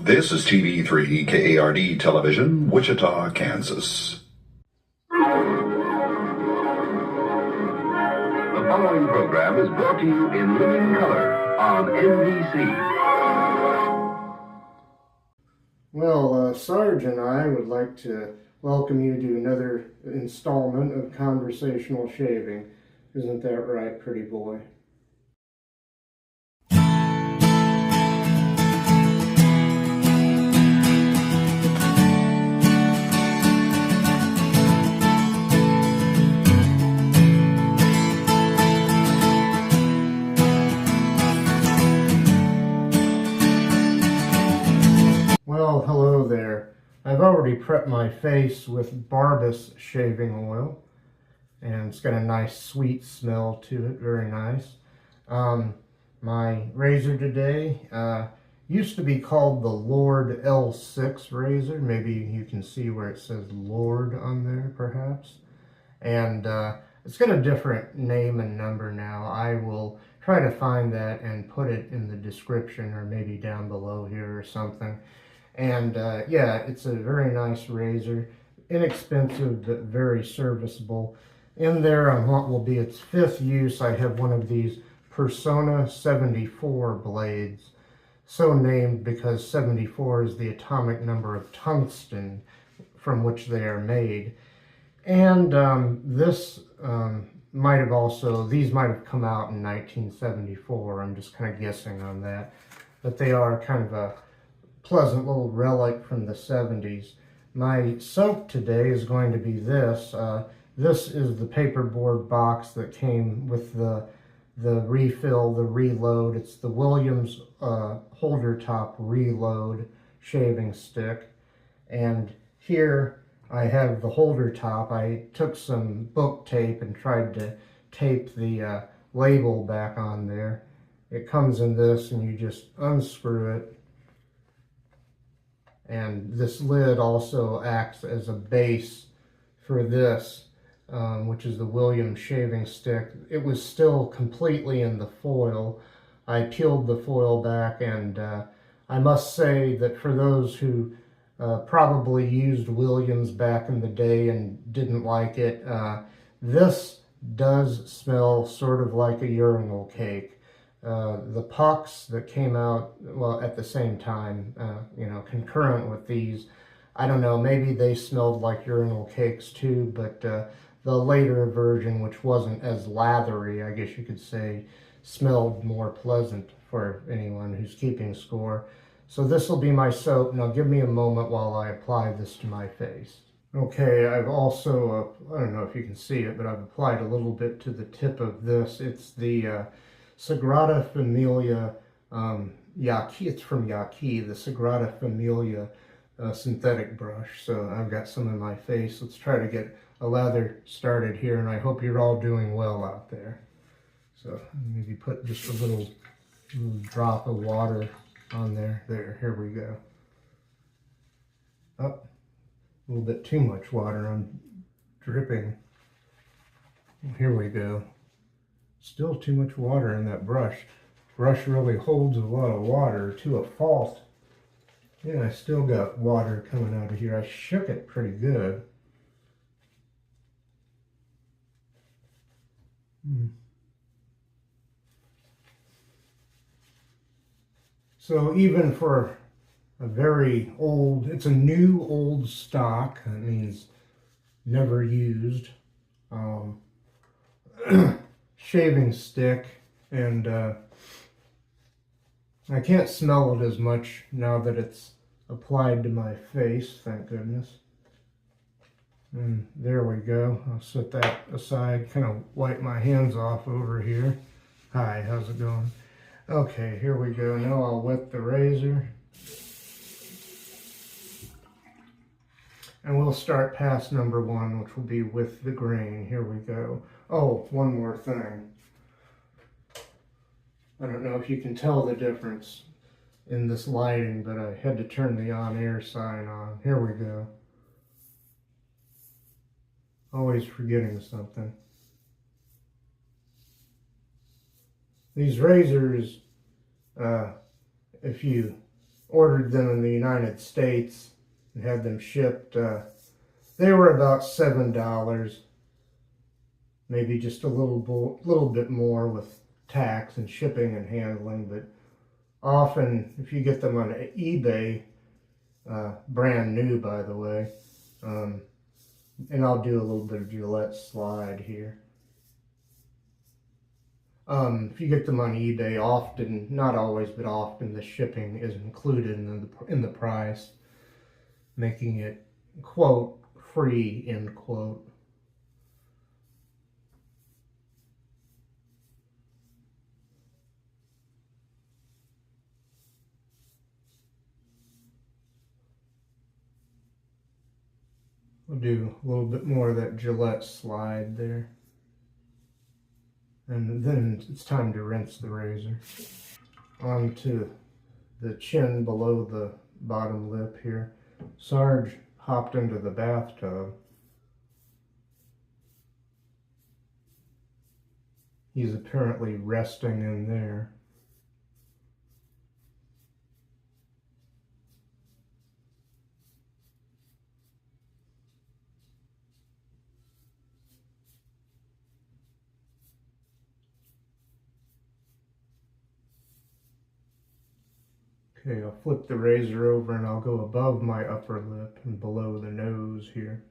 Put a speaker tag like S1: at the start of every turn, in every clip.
S1: This is TV3 KARD Television, Wichita, Kansas.
S2: The following program is brought to you in living color on NBC.
S3: Well, Sarge and I would like to welcome you to another installment of Conversational Shaving. Isn't that right, pretty boy? Well, hello there. I've already prepped my face with Barbus shaving oil, and it's got a nice sweet smell to it, very nice. My razor today used to be called the Lord L6 razor. Maybe you can see where it says Lord on there, perhaps. And it's got a different name and number now. I will try to find that and put it in the description, or maybe down below here or something. And yeah, it's a very nice razor, inexpensive but very serviceable. In there, on what will be its 5th use, I have one of these Personna 74 blades, so named because 74 is the atomic number of tungsten from which they are made. And these might have come out in 1974. I'm just kind of guessing on that, but they are kind of a pleasant little relic from the 70s. My soap today is going to be this. This is the paperboard box that came with the refill, the reload. It's the Williams holder top reload shaving stick. And here I have the holder top. I took some book tape and tried to tape the label back on there. It comes in this, and you just unscrew it. And this lid also acts as a base for this, which is the Williams shaving stick. It was still completely in the foil. I peeled the foil back, and I must say that for those who probably used Williams back in the day and didn't like it, this does smell sort of like a urinal cake. The pucks that came out, well, at the same time, concurrent with these, I don't know, maybe they smelled like urinal cakes too, but the later version, which wasn't as lathery, I guess you could say, smelled more pleasant for anyone who's keeping score. So this will be my soap. Now give me a moment while I apply this to my face. Okay, I've also, I don't know if you can see it, but I've applied a little bit to the tip of this. It's the Sagrada Familia Yaqi. It's from Yaqi, the Sagrada Familia synthetic brush. So I've got some in my face. Let's try to get a lather started here, and I hope you're all doing well out there. So maybe put just a little drop of water on there. There, here we go. Oh, a little bit too much water. I'm dripping. Here we go. Still too much water in that brush. Brush really holds a lot of water to a fault. Yeah, I still got water coming out of here. I shook it pretty good. So even for a very old, it's a new old stock. That means never used. Shaving stick, and I can't smell it as much now that it's applied to my face, thank goodness. And there we go. I'll set that aside, kind of wipe my hands off over here. Hi, how's it going? Okay, here we go. Now I'll wet the razor. And we'll start past number 1, which will be with the grain. Here we go. Oh, one more thing. I don't know if you can tell the difference in this lighting, but I had to turn the on-air sign on. Here we go. Always forgetting something. These razors, if you ordered them in the United States and had them shipped. They were about $7, maybe just a little bit more with tax and shipping and handling. But often, if you get them on eBay, brand new, by the way, and I'll do a little bit of Gillette slide here. If you get them on eBay, often, not always, but often, the shipping is included in the price, making it, quote, free, end quote. We'll do a little bit more of that Gillette slide there. And then it's time to rinse the razor. Onto the chin below the bottom lip here. Sarge hopped into the bathtub. He's apparently resting in there. Okay, I'll flip the razor over and I'll go above my upper lip and below the nose here.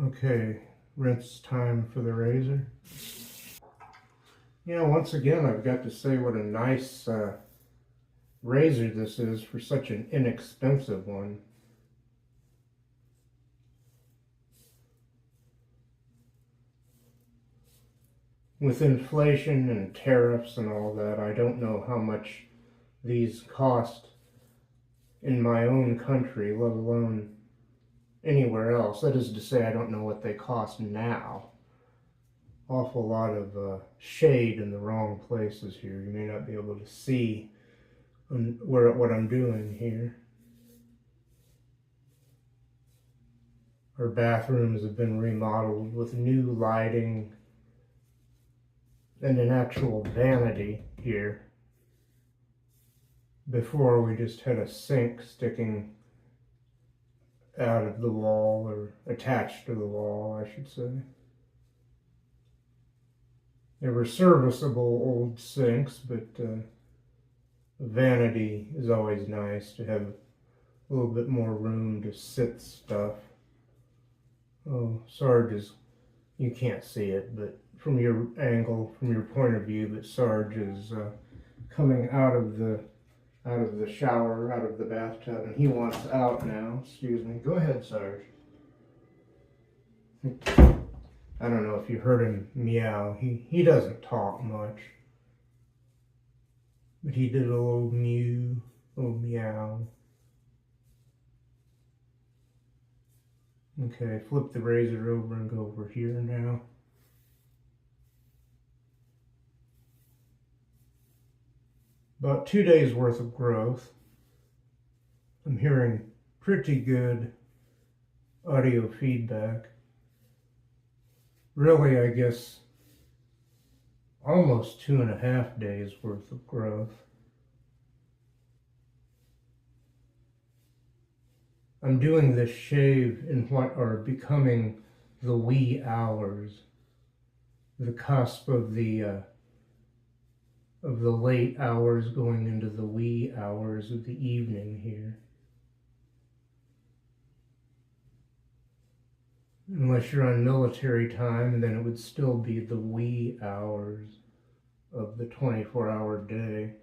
S3: Okay, rinse time for the razor. You know, once again, I've got to say what a nice razor this is for such an inexpensive one. With inflation and tariffs and all that, I don't know how much these cost in my own country, let alone anywhere else. That is to say, I don't know what they cost now. Awful lot of shade in the wrong places here. You may not be able to see what I'm doing here. Our bathrooms have been remodeled with new lighting and an actual vanity here. Before, we just had a sink sticking out of the wall, or attached to the wall, I should say. They were serviceable old sinks, but vanity is always nice to have a little bit more room to sit stuff. Oh, Sarge is, you can't see it, but from your angle, from your point of view, that Sarge is coming out of the shower, out of the bathtub, and he wants out now. Excuse me. Go ahead, Sarge. I don't know if you heard him meow. He doesn't talk much, but he did a little mew, little meow. Okay, flip the razor over and go over here now. About 2 days worth of growth. I'm hearing pretty good audio feedback. Really, I guess, almost 2.5 days worth of growth. I'm doing this shave in what are becoming the wee hours, the cusp of the late hours going into the wee hours of the evening here. Unless you're on military time, then it would still be the wee hours of the 24-hour day.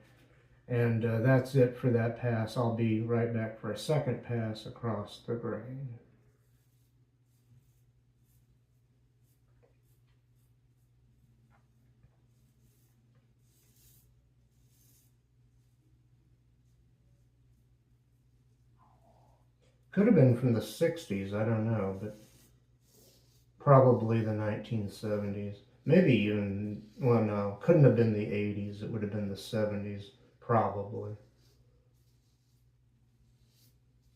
S3: And that's it for that pass. I'll be right back for a second pass across the grain. Could have been from the 60s, I don't know, but probably the 1970s. Maybe even, well, no, couldn't have been the 80s. It would have been the 70s, probably.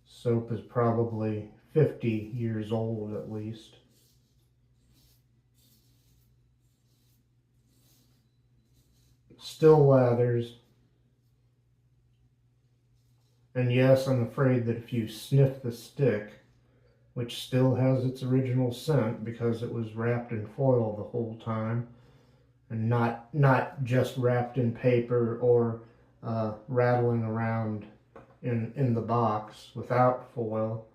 S3: Soap is probably 50 years old at least. Still lathers. And yes, I'm afraid that if you sniff the stick, which still has its original scent because it was wrapped in foil the whole time, and not just wrapped in paper or rattling around in the box without foil.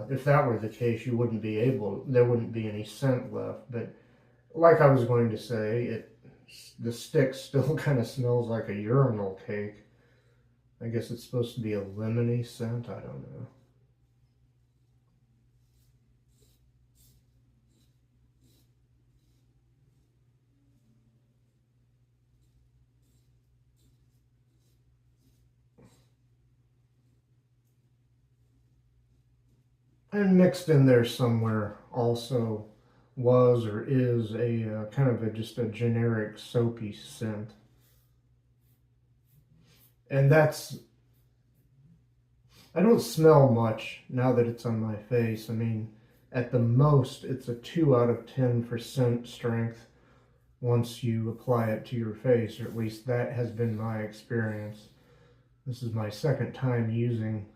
S3: If that were the case, there wouldn't be any scent left. But like I was going to say, the stick still kind of smells like a urinal cake. I guess it's supposed to be a lemony scent, I don't know. And mixed in there somewhere also was or is a kind of just a generic soapy scent. And I don't smell much now that it's on my face. I mean, at the most, it's a 2 out of 10 for scent strength once you apply it to your face, or at least that has been my experience. This is my second time using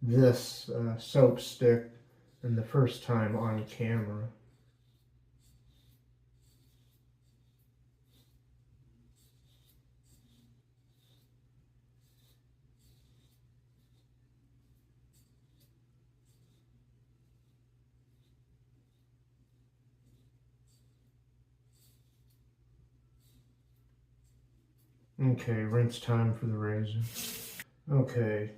S3: this soap stick, and the first time on camera. Okay, rinse time for the razor. Okay,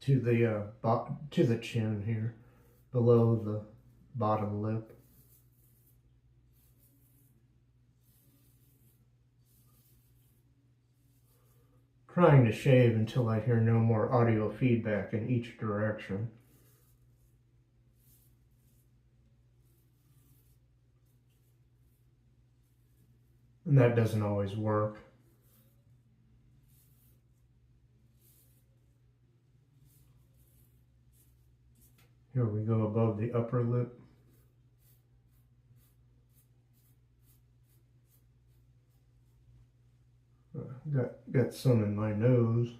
S3: to the chin here, below the bottom lip. Trying to shave until I hear no more audio feedback in each direction. And that doesn't always work. Here we go above the upper lip. Got some in my nose.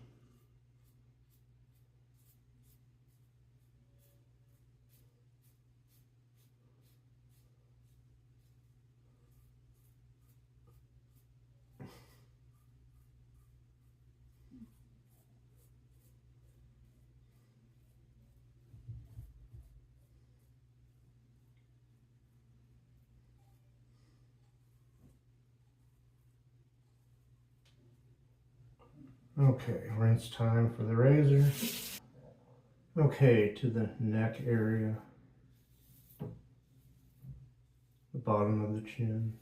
S3: Okay, rinse time for the razor. Okay, to the neck area, the bottom of the chin.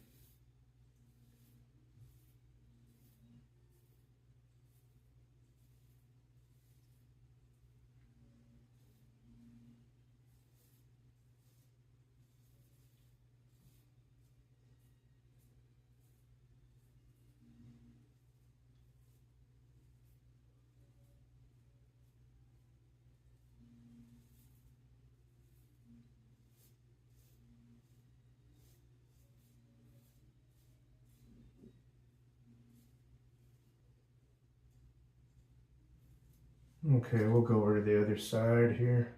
S3: Okay, we'll go over to the other side here.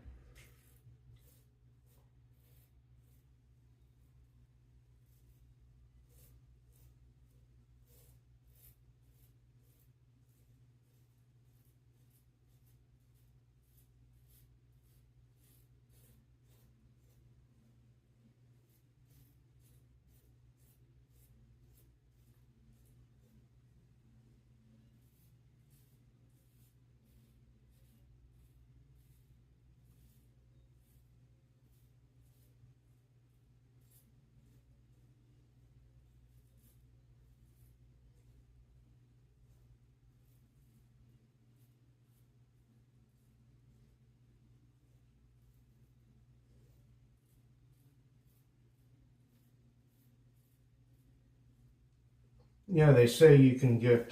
S3: Yeah, they say you can get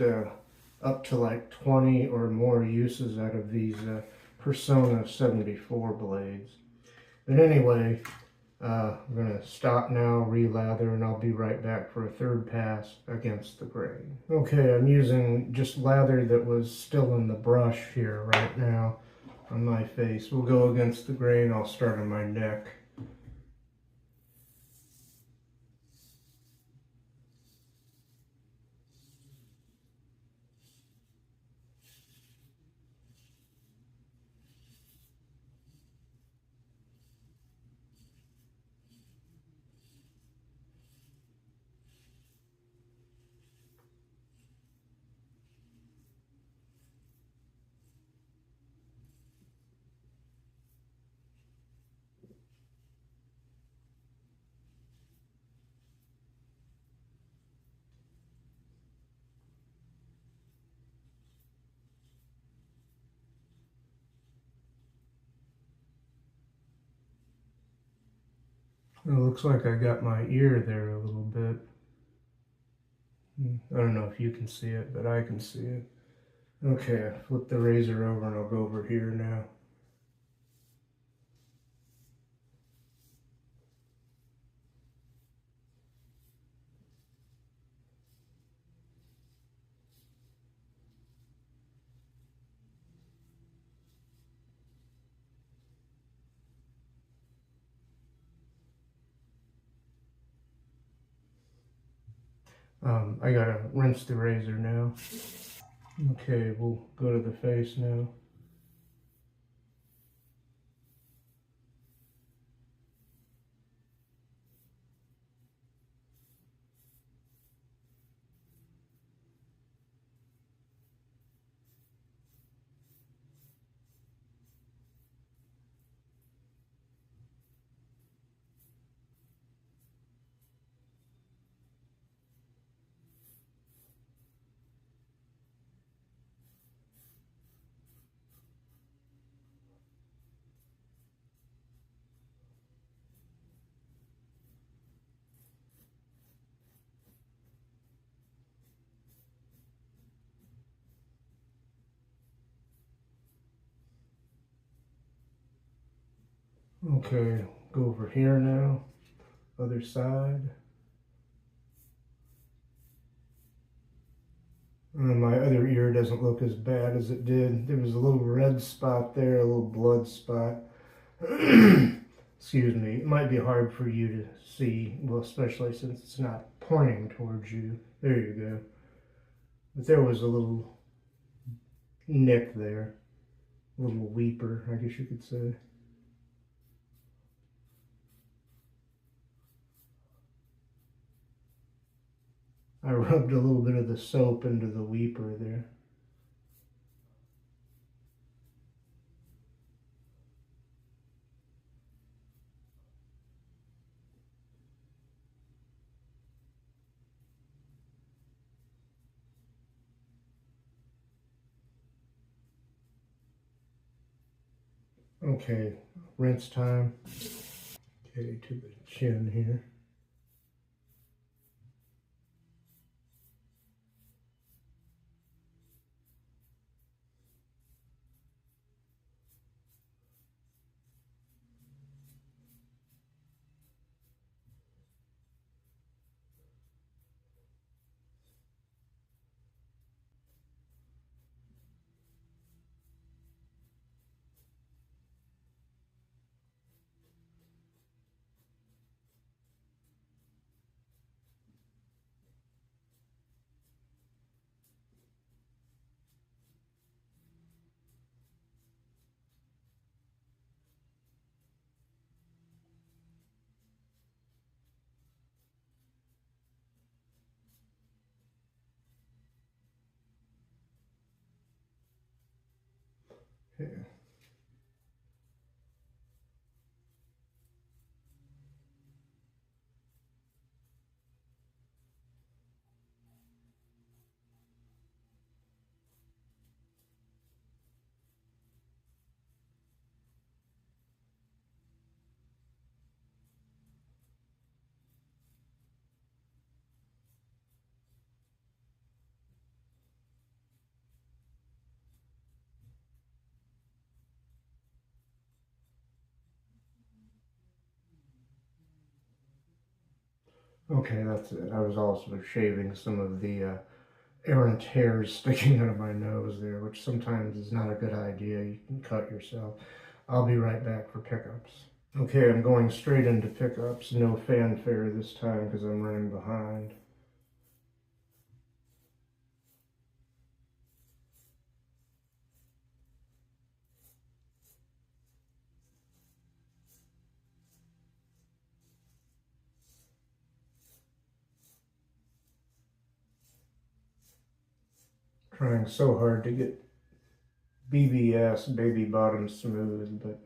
S3: up to like 20 or more uses out of these Personna 74 blades. But anyway, I'm going to stop now, relather, and I'll be right back for a third pass against the grain. Okay, I'm using just lather that was still in the brush here right now on my face. We'll go against the grain. I'll start on my neck. It looks like I got my ear there a little bit. I don't know if you can see it, but I can see it. Okay, I flip the razor over and I'll go over here now. I gotta rinse the razor now. Okay, we'll go to the face now. Okay, go over here now. Other side. My other ear doesn't look as bad as it did. There was a little red spot there, a little blood spot. Excuse me. It might be hard for you to see, well, especially since it's not pointing towards you. There you go. But there was a little nick there. A little weeper, I guess you could say. I rubbed a little bit of the soap into the weeper there. Okay, rinse time. Okay, to the chin here. Okay. Okay, that's it. I was also shaving some of the errant hairs sticking out of my nose there, which sometimes is not a good idea. You can cut yourself. I'll be right back for pickups. Okay, I'm going straight into pickups. No fanfare this time because I'm running behind. Trying so hard to get BBS, baby bottom smooth, but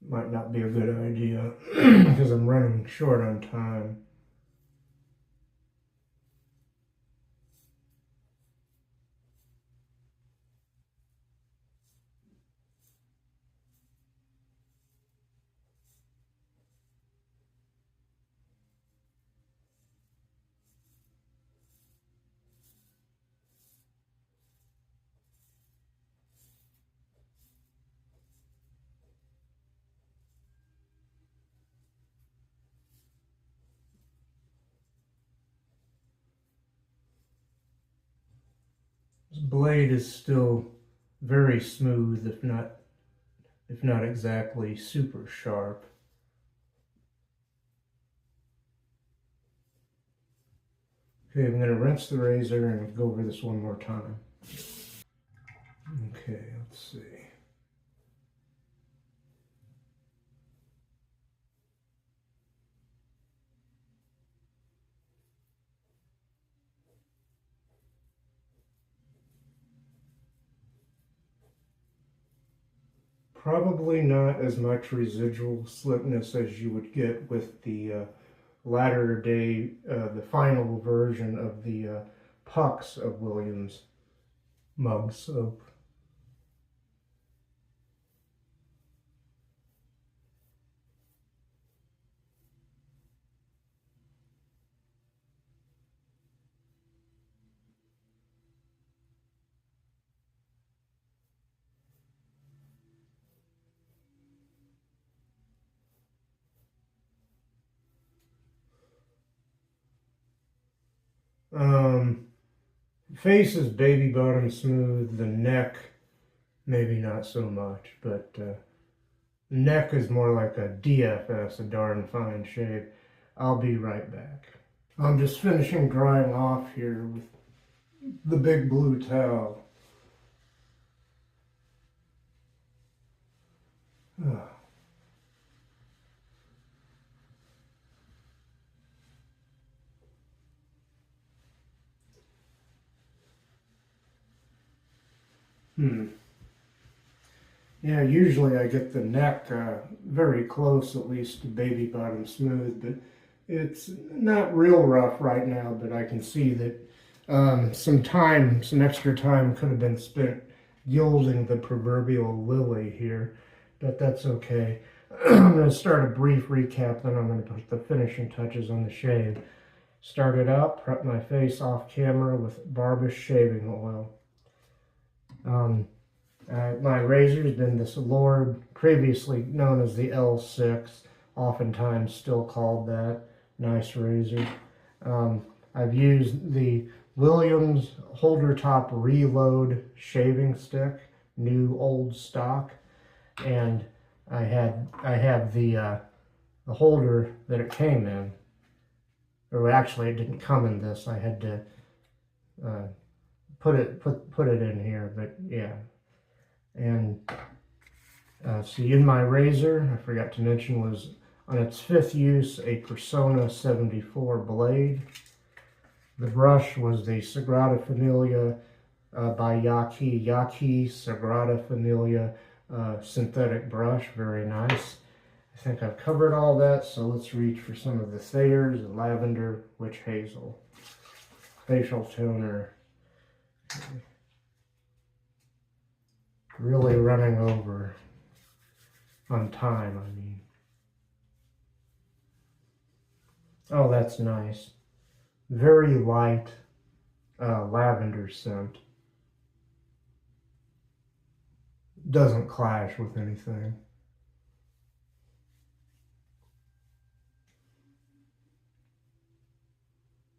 S3: might not be a good idea because I'm running short on time. This blade is still very smooth, if not exactly super sharp. Okay, I'm going to rinse the razor and go over this one more time. Okay, let's see. Probably not as much residual slickness as you would get with the latter day, the final version of the pucks of Williams mug soap. Face is baby bottom smooth. The neck, maybe not so much, but neck is more like a DFS, a darn fine shave. I'll be right back. I'm just finishing drying off here with the big blue towel. Yeah, usually I get the neck very close, at least to baby bottom smooth, but it's not real rough right now, but I can see that some extra time could have been spent gilding the proverbial lily here, but that's okay. I'm going to start a brief recap, then I'm going to put the finishing touches on the shave. Started out, prep my face off camera with Barbus shaving oil. My razor has been this Lord, previously known as the L6, oftentimes still called that. Nice razor. I've used the Williams Holder Top Reload shaving stick, new old stock, and I have the holder that it came in. Or actually, it didn't come in this. I had to put it in here, but yeah. And see, in my razor, I forgot to mention, was on its 5th use a Personna 74 blade. The brush was the Sagrada Familia by Yaqi Sagrada Familia synthetic brush, very nice. I think I've covered all that, so let's reach for some of the Thayer's Lavender Witch Hazel facial toner. Really running over on time, I mean. Oh, that's nice. Very light lavender scent. Doesn't clash with anything.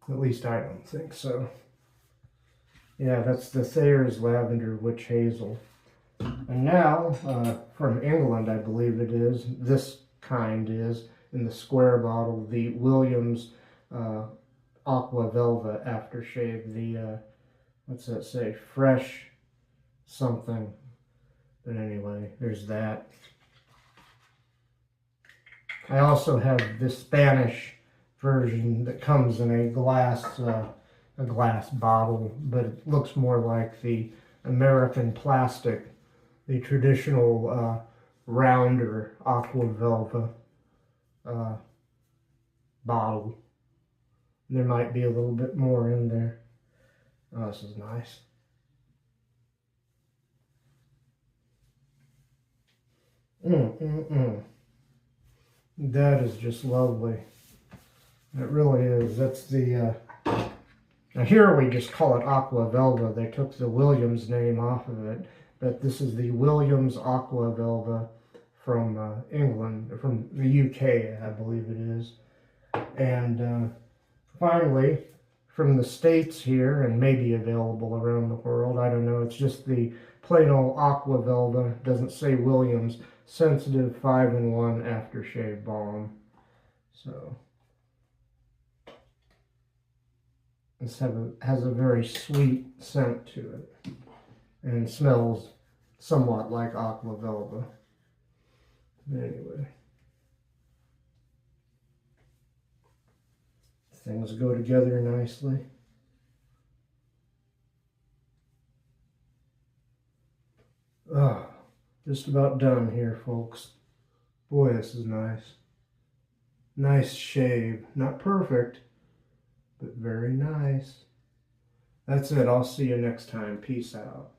S3: At least I don't think so. Yeah, that's the Thayer's Lavender Witch Hazel. And now, from England, I believe it is, this kind is, in the square bottle, the Williams Aqua Velva aftershave. The, what's that say? Fresh something. But anyway, there's that. I also have the Spanish version that comes in a glass bottle, but it looks more like the American plastic, the traditional rounder Aqua Velva bottle. There might be a little bit more in there. Oh, this is nice. That is just lovely. It really is. That's the, now here we just call it Aqua Velva. They took the Williams name off of it, but this is the Williams Aqua Velva from England, from the UK, I believe it is. And finally, from the States here, and maybe available around the world, I don't know, it's just the plain old Aqua Velva, doesn't say Williams, sensitive 5-in-1 aftershave balm. So this has a very sweet scent to it, and smells somewhat like Aqua Velva. But anyway, things go together nicely. Ah, just about done here, folks. Boy, this is nice. Nice shave. Not perfect, but very nice. That's it. I'll see you next time. Peace out.